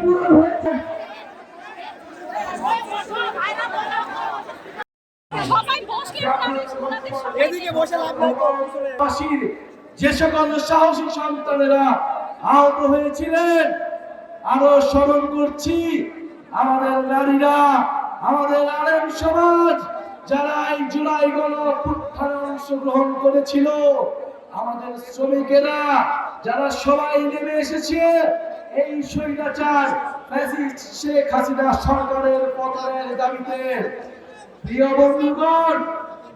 পূরণ হয়েছে। যে সকল সাহসী সন্তানেরা আহত হয়েছিলেন, আরো স্মরণ করছি আমাদের নারীরা, আমাদের আলেম সমাজ যারা এই জুলাই গণঅভ্যুত্থানে অংশগ্রহণ করেছিল, আমাদের শ্রমিকেরা যারা সবাই নেমে এসেছে এই স্বৈরাচার ফ্যাসিস্ট শেখ হাসিনা সরকারের পতনের দাবিতে। প্রিয় বন্ধুগণ,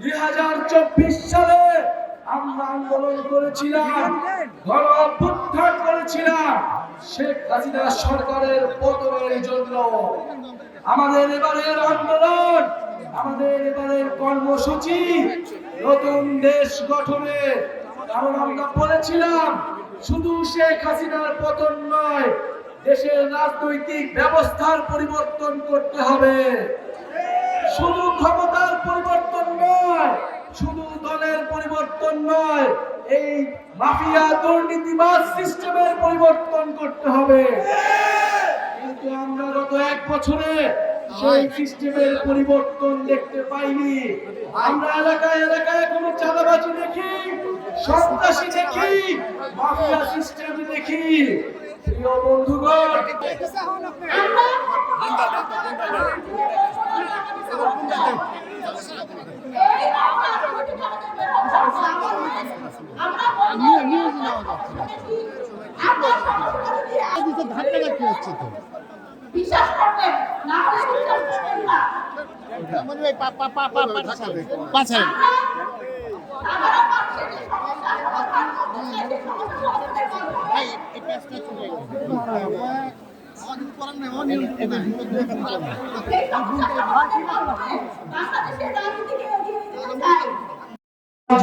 2024 সালে আমরা আন্দোলন করেছিলাম, গণঅভ্যুত্থান করেছিলাম শেখ হাসিনা সরকারের পতনের জন্য। আমাদের এবারের আন্দোলন, আমাদের এবারের কর্মসূচি নতুন দেশ গঠনের। কারণ আমরা বলেছিলাম শুধু শেখ হাসিনার পতন নয়, দেশের রাজনৈতিক ব্যবস্থার পরিবর্তন করতে হবে। শুধু ক্ষমতার পরিবর্তন নয়, শুধু দলের পরিবর্তন নয়, এই মাফিয়া দুর্নীতিবাজ সিস্টেমের পরিবর্তন করতে হবে। কিন্তু আমরা গত 1 বছরে সেই সিস্টেমের পরিবর্তন দেখতে পাইনি। আমরা এলাকায় এলাকায় কোনো চাঁদাবাজি দেখি, সন্ত্রাসী দেখি, মাফিয়া সিস্টেম দেখি। প্রিয় বন্ধুগণ, বিশ্বাস করবেন না, বিশ্বাস করবেন না।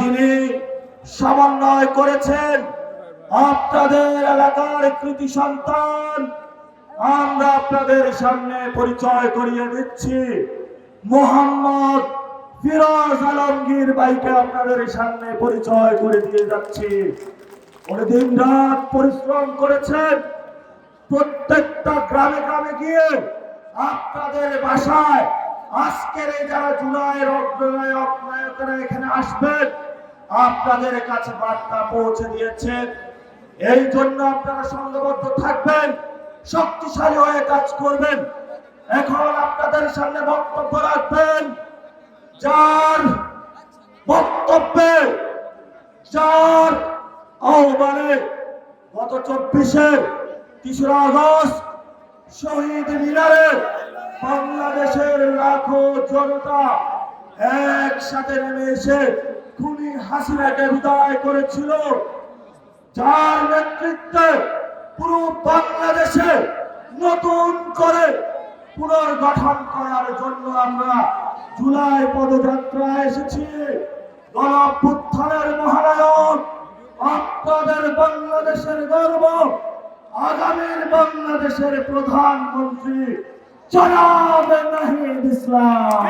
যিনি সমন্বয় করেছেন আপনাদের এলাকার কৃতি সন্তান, আমরা আপনাদের সামনে পরিচয় করিয়ে দিচ্ছি। মোহাম্মদ ফিরোজ আলমগীর ভাইকে আপনাদের সামনে পরিচয় করে দিয়ে যাচ্ছি। উনি দিন রাত পরিশ্রম করেছেন, প্রত্যেকটা গ্রামে গ্রামে গিয়ে আপনাদের বাসায় আজকের এই যারা জুলাইয়ের অগ্রনায়ক নায়কেরা এখানে আসবেন আপনাদের কাছে বার্তা পৌঁছে দিয়েছেন। এই জন্য আপনারা সংঘবদ্ধ থাকবেন, শক্তিশালী হয়ে কাজ করবেন। এখন আপনাদের সামনে বক্তব্য রাখবেন যার বক্তব্যে, যার আহ্বানে গত 24 আগস্ট শহীদ মিনারে বাংলাদেশের লাখো জনতা একসাথে নেমে এসে খুনি হাসিনাকে বিদায় করেছিল, যার নেতৃত্বে পুরো বাংলাদেশে নতুন করে পুনর্গঠন করার জন্য আমরা জুলাই পদযাত্রায় এসেছি। গণঅভ্যুত্থানের মহানায়ক, আপনাদের বাংলাদেশের গর্ব, আগামীর বাংলাদেশের প্রধানমন্ত্রী জনাব নাহিদ ইসলাম।